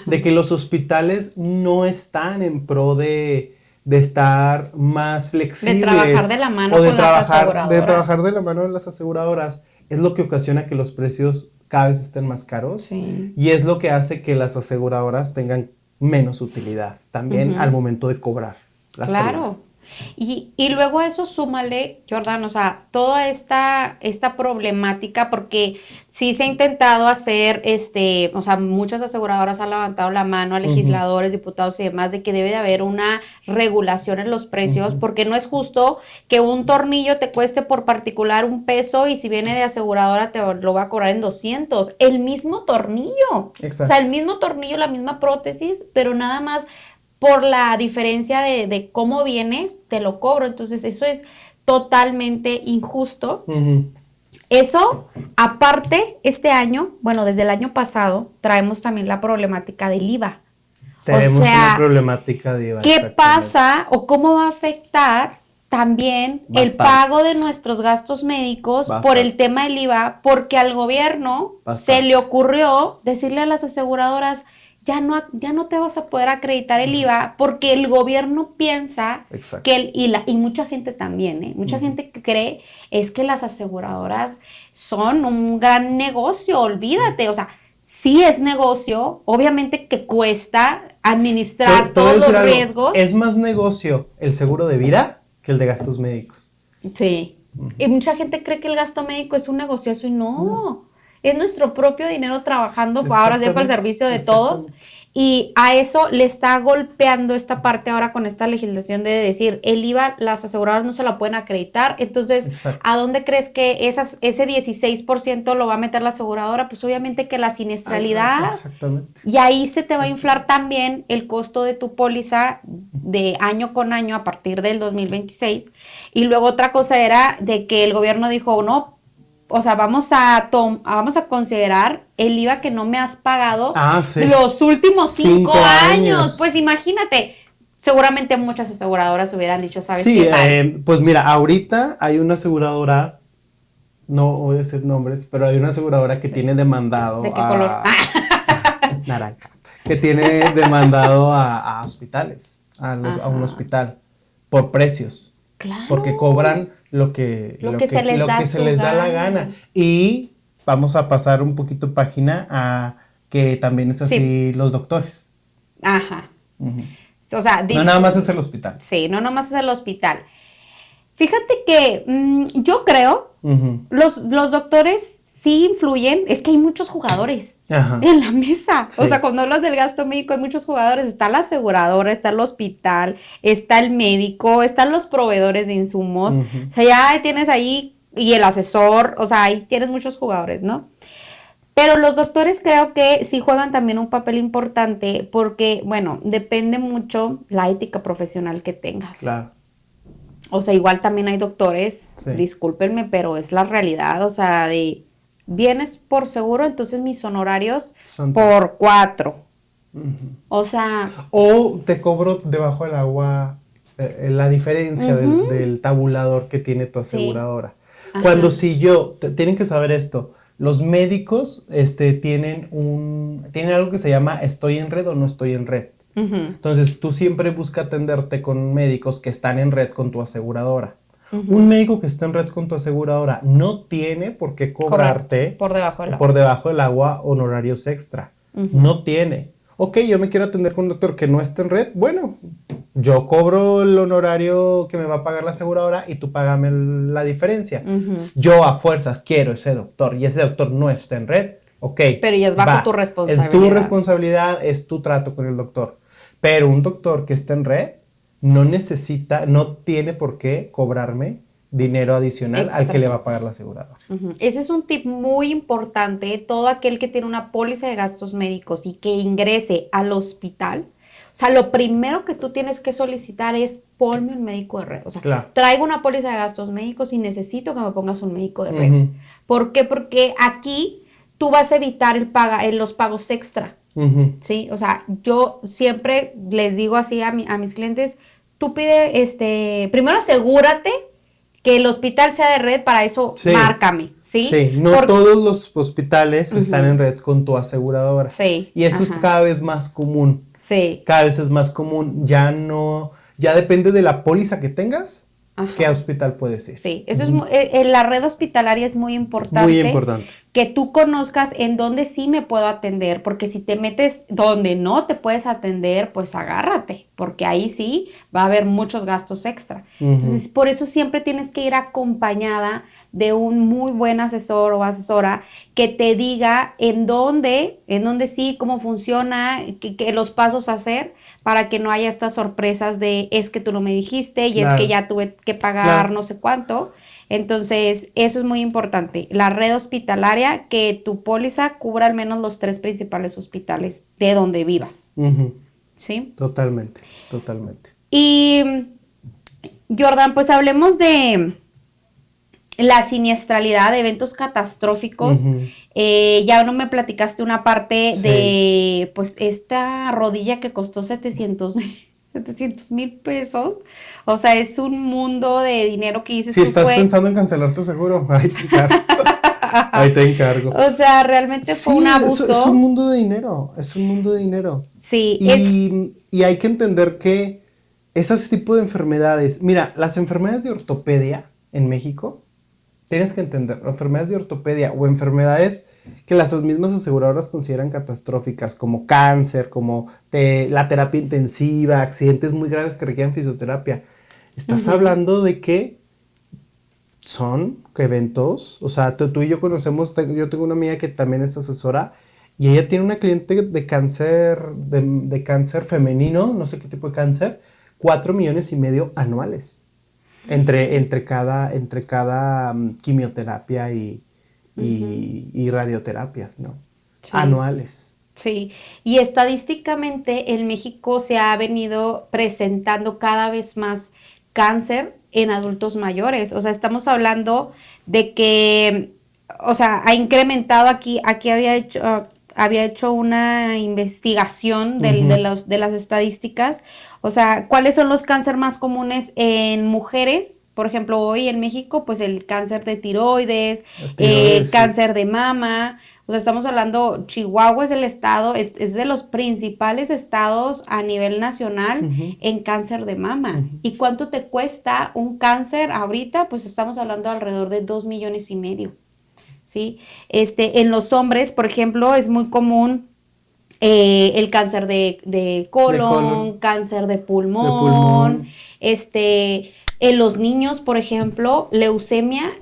de que los hospitales no están en pro de estar más flexibles. De trabajar de la mano con las aseguradoras. De trabajar de la mano de las aseguradoras, es lo que ocasiona que los precios cada vez estén más caros. Sí. Y es lo que hace que las aseguradoras tengan menos utilidad también al momento de cobrar las primas. Y luego a eso súmale, Jordan, o sea, toda esta problemática, porque sí se ha intentado hacer, o sea, muchas aseguradoras han levantado la mano a legisladores, diputados y demás, de que debe de haber una regulación en los precios, porque no es justo que un tornillo te cueste por particular $1 y si viene de aseguradora te lo va a cobrar en 200. El mismo tornillo. Exacto. O sea, el mismo tornillo, la misma prótesis, pero nada más por la diferencia de cómo vienes, te lo cobro. Entonces, eso es totalmente injusto. Eso, aparte, este año, bueno, desde el año pasado, traemos también la problemática del IVA. Tenemos una problemática de IVA. ¿Qué pasa o cómo va a afectar también el pago de nuestros gastos médicos por el tema del IVA? Porque al gobierno se le ocurrió decirle a las aseguradoras, ya no te vas a poder acreditar el IVA porque el gobierno piensa que y mucha gente también, mucha gente que cree es que las aseguradoras son un gran negocio, olvídate, o sea, sí es negocio, obviamente que cuesta administrar todos los riesgos. Es más negocio el seguro de vida que el de gastos médicos. Sí, y mucha gente cree que el gasto médico es un negociazo y no. Es nuestro propio dinero trabajando ahora sí para el servicio de todos, y a eso le está golpeando esta parte ahora con esta legislación de decir el IVA las aseguradoras no se la pueden acreditar. Entonces, ¿a dónde crees que ese 16% lo va a meter la aseguradora? Pues obviamente que la siniestralidad. Exactamente. Y ahí se te va a inflar también el costo de tu póliza de año con año a partir del 2026. Y luego otra cosa era de que el gobierno dijo, no, o sea, vamos a considerar el IVA que no me has pagado los últimos 5 años. Pues imagínate, seguramente muchas aseguradoras hubieran dicho, ¿sabes qué? Pues mira, ahorita hay una aseguradora, no voy a decir nombres, pero hay una aseguradora que tiene demandado ¿De qué color? Naranja. Que tiene demandado a hospitales, a un hospital, por precios. Claro. Porque cobran lo que se les da la gana. Y vamos a pasar un poquito página a que también es así los doctores. Ajá. O sea, no nada más es el hospital. Sí, no nada más es el hospital. Fíjate que yo creo, los doctores sí influyen, es que hay muchos jugadores en la mesa. Sí. O sea, cuando hablas del gasto médico hay muchos jugadores, está la aseguradora, está el hospital, está el médico, están los proveedores de insumos. O sea, ya tienes ahí, y el asesor, o sea, ahí tienes muchos jugadores, ¿no? Pero los doctores creo que sí juegan también un papel importante porque, bueno, depende mucho la ética profesional que tengas. Claro. O sea, igual también hay doctores, Sí. discúlpenme, pero es la realidad, o sea, de vienes por seguro, entonces mis honorarios Son por 4. O sea, O te cobro debajo del agua la diferencia del tabulador que tiene tu Sí. aseguradora. Ajá. Cuando si yo, tienen que saber esto, los médicos tienen algo que se llama estoy en red o no estoy en red. Entonces tú siempre busca atenderte con médicos que están en red con tu aseguradora. Un médico que está en red con tu aseguradora no tiene por qué cobrarte por debajo del agua. por debajo del agua honorarios extra. No tiene. Ok, yo me quiero atender con un doctor que no está en red. Bueno, yo cobro el honorario que me va a pagar la aseguradora y tú págame la diferencia. Yo a fuerzas quiero ese doctor y ese doctor no está en red. Ok. Pero ya es bajo tu responsabilidad. Es tu responsabilidad, es tu trato con el doctor. Pero un doctor que está en red no tiene por qué cobrarme dinero adicional al que le va a pagar la aseguradora. Ese es un tip muy importante. Todo aquel que tiene una póliza de gastos médicos y que ingrese al hospital, o sea, lo primero que tú tienes que solicitar es ponme un médico de red. O sea, Claro. traigo una póliza de gastos médicos y necesito que me pongas un médico de red. ¿Por qué? Porque aquí tú vas a evitar los pagos extra. ¿Sí? O sea, yo siempre les digo así a mis clientes, tú pide, primero asegúrate que el hospital sea de red, para eso Sí. márcame, ¿sí? Sí, no todos los hospitales están en red con tu aseguradora. Sí. Y eso es cada vez más común. Sí. Cada vez es más común. Ya depende de la póliza que tengas, qué hospital puedes ir. Sí, eso es la red hospitalaria es muy importante. Muy importante. Que tú conozcas en dónde sí me puedo atender, porque si te metes donde no te puedes atender, pues agárrate, porque ahí sí va a haber muchos gastos extra. Entonces, por eso siempre tienes que ir acompañada de un muy buen asesor o asesora que te diga en dónde sí, cómo funciona, qué los pasos a hacer, para que no haya estas sorpresas de es que tú no me dijiste y es que ya tuve que pagar no sé cuánto. Entonces, eso es muy importante. La red hospitalaria, que tu póliza cubra al menos los 3 principales hospitales de donde vivas. ¿Sí? Totalmente, totalmente. Y, Jordan, pues hablemos de la siniestralidad, de eventos catastróficos. Ya no me platicaste una parte de, pues, esta rodilla que costó 700,000 pesos. O sea, es un mundo de dinero que dices. Si estás pensando en cancelar tu seguro, ahí te encargo. Ahí te encargo. O sea, realmente fue un abuso. Es un mundo de dinero, es un mundo de dinero. Sí. Y hay que entender que ese tipo de enfermedades, mira, las enfermedades de ortopedia en México, tienes que entender, enfermedades de ortopedia o enfermedades que las mismas aseguradoras consideran catastróficas, como cáncer, como la terapia intensiva, accidentes muy graves que requieren fisioterapia. Estás hablando de que son eventos, o sea, tú y yo conocemos, yo tengo una amiga que también es asesora y ella tiene una cliente de cáncer, de cáncer femenino, no sé qué tipo de cáncer, 4,5 millones anuales. Entre cada quimioterapia y radioterapias, ¿no? Sí. Anuales. Sí, y estadísticamente en México se ha venido presentando cada vez más cáncer en adultos mayores. O sea, estamos hablando de que, o sea, ha incrementado aquí había hecho una investigación de las estadísticas. O sea, ¿cuáles son los cánceres más comunes en mujeres? Por ejemplo, hoy en México, pues el cáncer de tiroides, cáncer de mama. O sea, estamos hablando, Chihuahua es el estado, es de los principales estados a nivel nacional en cáncer de mama. ¿Y cuánto te cuesta un cáncer ahorita? Pues estamos hablando de alrededor de 2,5 millones. ¿Sí? En los hombres, por ejemplo, es muy común el cáncer de colon, cáncer de pulmón. En los niños, por ejemplo, leucemia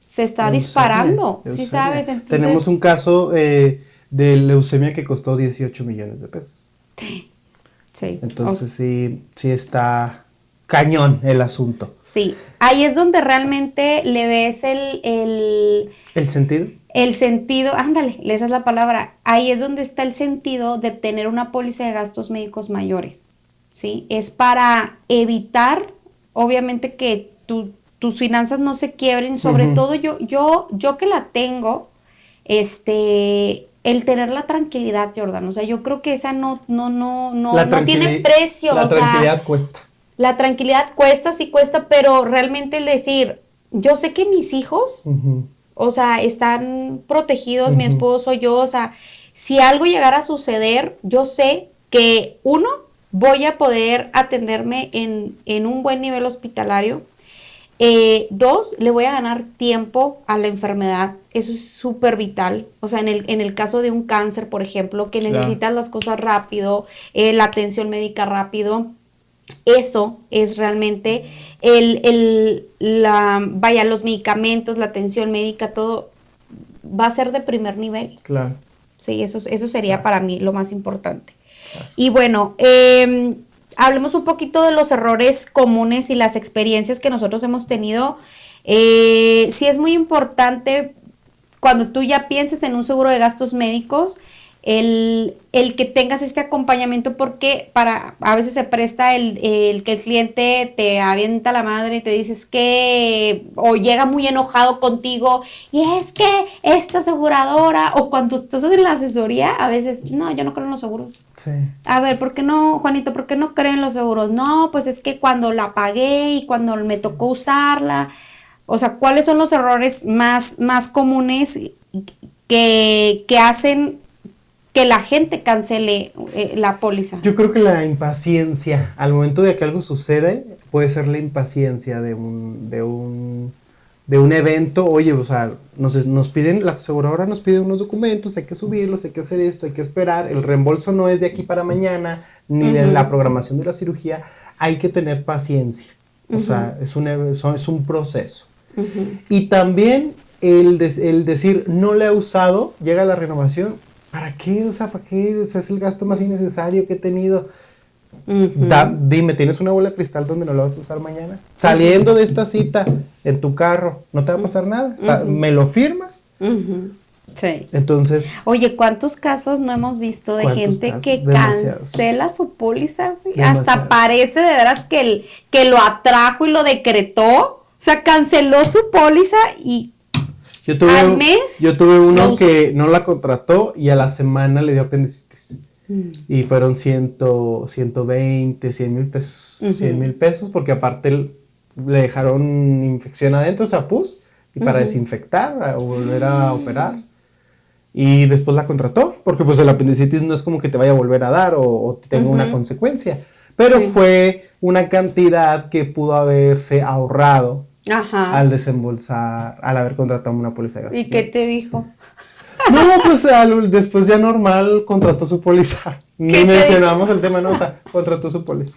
se está disparando, ¿sí sabes? Entonces, tenemos un caso de leucemia que costó 18 millones de pesos. Sí. Entonces sí está cañón el asunto. Sí, ahí es donde realmente le ves el ¿El sentido? el sentido, ándale, esa es la palabra, ahí es donde está el sentido de tener una póliza de gastos médicos mayores, ¿sí? Es para evitar, obviamente, que tus finanzas no se quiebren, sobre todo yo que la tengo, el tener la tranquilidad, Jordan, o sea, yo creo que esa no tiene precio. La tranquilidad cuesta. La tranquilidad cuesta, sí cuesta, pero realmente el decir, yo sé que mis hijos, o sea, están protegidos, mi esposo, yo, o sea, si algo llegara a suceder, yo sé que uno, voy a poder atenderme en un buen nivel hospitalario. Dos, le voy a ganar tiempo a la enfermedad, eso es súper vital, o sea, en el caso de un cáncer, por ejemplo, que necesitas las cosas rápido, la atención médica rápido, eso es realmente los medicamentos, la atención médica, todo va a ser de primer nivel. Claro. Sí, eso sería para mí lo más importante. Y bueno, hablemos un poquito de los errores comunes y las experiencias que nosotros hemos tenido. Sí es muy importante cuando tú ya pienses en un seguro de gastos médicos, el que tengas este acompañamiento, porque a veces se presta el que el cliente te avienta la madre y te dices que, o llega muy enojado contigo, y es que esta aseguradora, o cuando estás en la asesoría, a veces, no, yo no creo en los seguros. Sí. A ver, ¿por qué no, Juanito, por qué no creen los seguros? No, pues es que cuando la pagué y cuando me tocó usarla, o sea, ¿cuáles son los errores más comunes que hacen que la gente cancele la póliza? Yo creo que la impaciencia, al momento de que algo sucede, puede ser la impaciencia de un evento. Oye, o sea, nos piden, la aseguradora nos pide unos documentos, hay que subirlos, hay que hacer esto, hay que esperar, el reembolso no es de aquí para mañana, ni de la programación de la cirugía, hay que tener paciencia, o sea, es un proceso. Y también el decir, no le he usado, llega la renovación, ¿para qué? O sea, ¿para qué? O sea, es el gasto más innecesario que he tenido. Dime, ¿tienes una bola de cristal donde no la vas a usar mañana? Saliendo de esta cita en tu carro, ¿no te va a pasar nada? ¿Me lo firmas? Sí. Entonces, oye, ¿cuántos casos no hemos visto de gente que cancela su póliza? Hasta parece de veras que lo atrajo y lo decretó. O sea, canceló su póliza y al mes. Yo tuve uno que no la contrató y a la semana le dio apendicitis. Y fueron 120, 100,000 pesos. 100,000 pesos, porque aparte le dejaron infección adentro, o sea, pus, y para desinfectar, o volver a operar. Y después la contrató, porque pues el apendicitis no es como que te vaya a volver a dar o tenga una consecuencia. Pero fue una cantidad que pudo haberse ahorrado al desembolsar, al haber contratado una póliza de gastos. ¿Y qué te dijo? No, pues después ya normal contrató su póliza. Ni mencionamos el tema, no, o sea, contrató su póliza.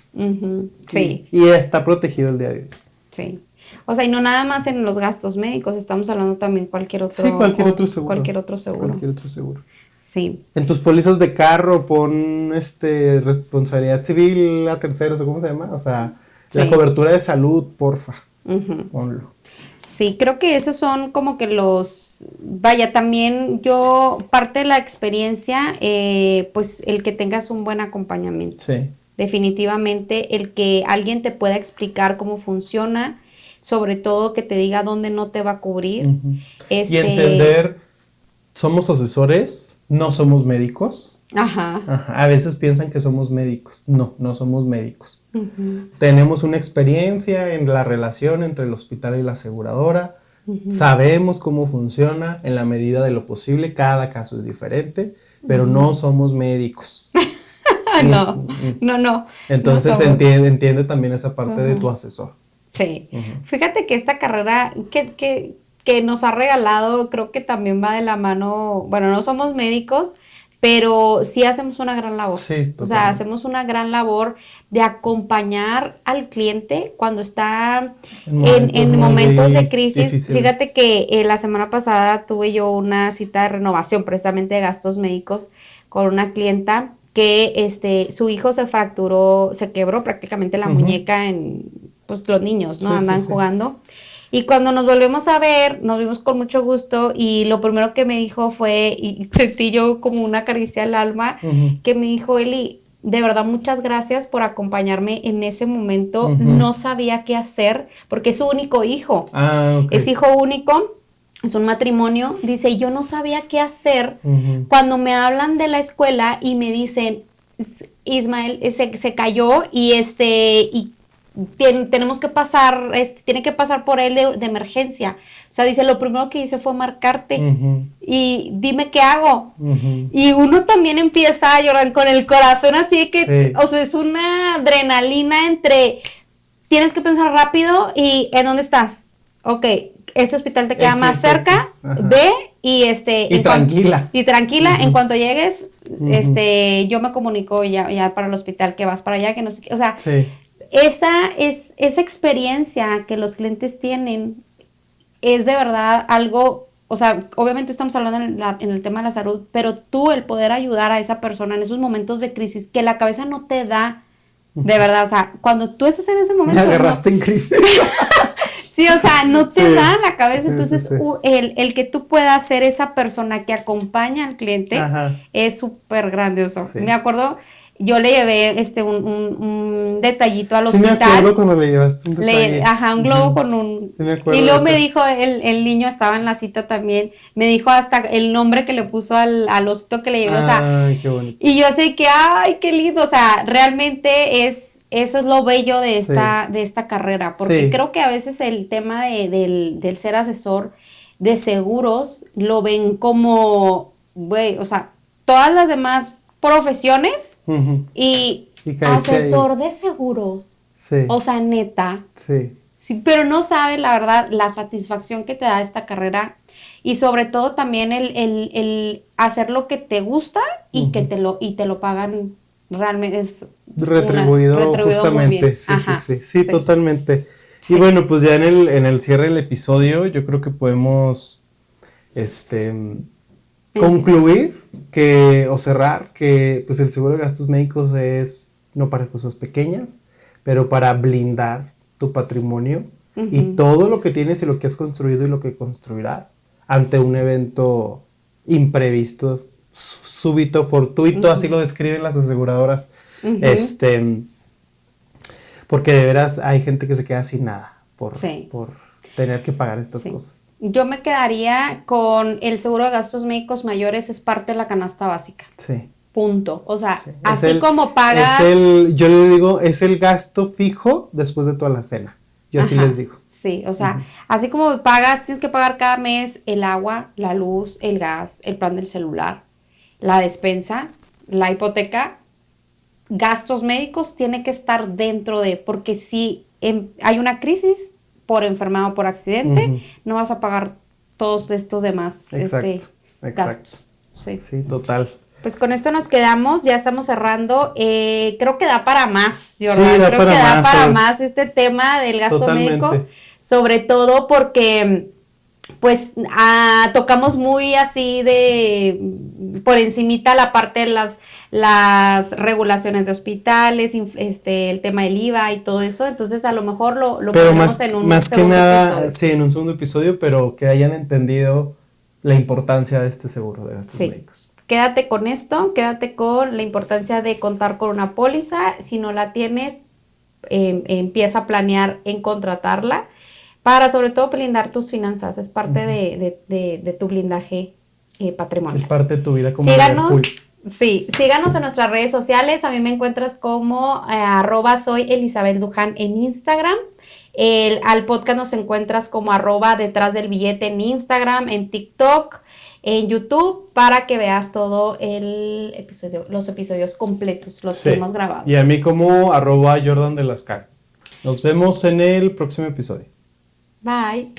Sí. Y está protegido el día de hoy. Sí. O sea, y no nada más en los gastos médicos, estamos hablando también cualquier otro. Sí, cualquier otro seguro. Cualquier otro seguro. Sí. En tus pólizas de carro pon responsabilidad civil a terceros, o ¿cómo se llama? O sea, la cobertura de salud, porfa. Ponlo. Sí, creo que esos son como que vaya, también parte de la experiencia, pues el que tengas un buen acompañamiento. Sí. Definitivamente, el que alguien te pueda explicar cómo funciona, sobre todo que te diga dónde no te va a cubrir. Y entender, somos asesores, no somos médicos. A veces piensan que somos médicos. No somos médicos. Tenemos una experiencia en la relación entre el hospital y la aseguradora. Sabemos cómo funciona en la medida de lo posible. Cada caso es diferente, pero no somos médicos. No. Entonces entiende también esa parte de tu asesor. Sí. Fíjate que esta carrera que nos ha regalado, creo que también va de la mano. Bueno, no somos médicos, pero sí hacemos una gran labor. Sí, totalmente. O sea, hacemos una gran labor de acompañar al cliente cuando está en momentos de crisis. Difíciles. Fíjate que la semana pasada tuve yo una cita de renovación precisamente de gastos médicos con una clienta que su hijo se quebró prácticamente la muñeca pues los niños, ¿no? Andan jugando. Y cuando nos volvemos a ver, nos vimos con mucho gusto y lo primero que me dijo fue, y sentí yo como una caricia al alma, que me dijo, Eli, de verdad muchas gracias por acompañarme en ese momento. No sabía qué hacer porque es su único hijo. Es hijo único, es un matrimonio. Dice, yo no sabía qué hacer cuando me hablan de la escuela y me dicen, Ismael se cayó y tenemos que pasar, tiene que pasar por él de emergencia. O sea, dice, lo primero que hice fue marcarte y dime qué hago. Y uno también empieza a llorar con el corazón así de que, o sea, es una adrenalina entre, tienes que pensar rápido y ¿en dónde estás? Ok, este hospital te queda más cerca, ve y tranquila. Y tranquila, en cuanto llegues, yo me comunico ya para el hospital que vas para allá, que no sé qué, o sea, esa experiencia que los clientes tienen es de verdad algo, o sea, obviamente estamos hablando en el tema de la salud, pero tú el poder ayudar a esa persona en esos momentos de crisis que la cabeza no te da, de verdad, o sea, cuando tú estás en ese momento. Me agarraste en crisis. Sí, o sea, no te da la cabeza, entonces el que tú puedas ser esa persona que acompaña al cliente es súper grandioso. Me acuerdo, yo le llevé un detallito al hospital. Sí, me acuerdo cuando le llevaste un detalle. Un globo con un... Sí, me acuerdo y luego me dijo, el niño estaba en la cita también, me dijo hasta el nombre que le puso al osito que le llevé, o sea... Ay, qué bonito. Y yo sé que, ay, qué lindo, o sea, realmente eso es lo bello de esta carrera, porque creo que a veces el tema del ser asesor de seguros lo ven como, güey, o sea, todas las demás profesiones y asesor de seguros, o sea, neta, sí, pero no sabes la verdad la satisfacción que te da esta carrera y sobre todo también el hacer lo que te gusta y que te lo pagan realmente es retribuido justamente. Sí, totalmente. Sí. Y bueno, pues ya en el cierre del episodio yo creo que podemos concluir o cerrar que pues el seguro de gastos médicos es no para cosas pequeñas, pero para blindar tu patrimonio y todo lo que tienes y lo que has construido y lo que construirás ante un evento imprevisto, súbito, fortuito, así lo describen las aseguradoras. Porque de veras hay gente que se queda sin nada por tener que pagar estas cosas. Yo me quedaría con el seguro de gastos médicos mayores, es parte de la canasta básica. Sí. Punto. O sea, así como pagas. Yo le digo, es el gasto fijo después de toda la cena. Yo así les digo. Sí, o sea, así como pagas, tienes que pagar cada mes el agua, la luz, el gas, el plan del celular, la despensa, la hipoteca. Gastos médicos tiene que estar dentro porque si hay una crisis por enfermedad o por accidente, no vas a pagar todos estos demás gastos. Sí, total. Pues con esto nos quedamos, ya estamos cerrando. Creo que da para más, Jordan. Sí, da para más este tema del gasto médico, sobre todo porque pues tocamos muy así por encimita la parte de las regulaciones de hospitales, el tema del IVA y todo eso, entonces a lo mejor lo ponemos en un más que nada, episodio. Sí, en un segundo episodio, pero que hayan entendido la importancia de este seguro de gastos médicos. Quédate con esto, quédate con la importancia de contar con una póliza, si no la tienes, empieza a planear en contratarla, para sobre todo blindar tus finanzas, es parte de tu blindaje patrimonial. Es parte de tu vida como síganos en nuestras redes sociales, a mí me encuentras como @soy Elizabeth Luján en Instagram, al podcast nos encuentras como @detrás del billete en Instagram, en TikTok, en YouTube, para que veas todo los episodios completos, los que hemos grabado. Y a mí como @Jordan de las Car. Nos vemos en el próximo episodio. Bye.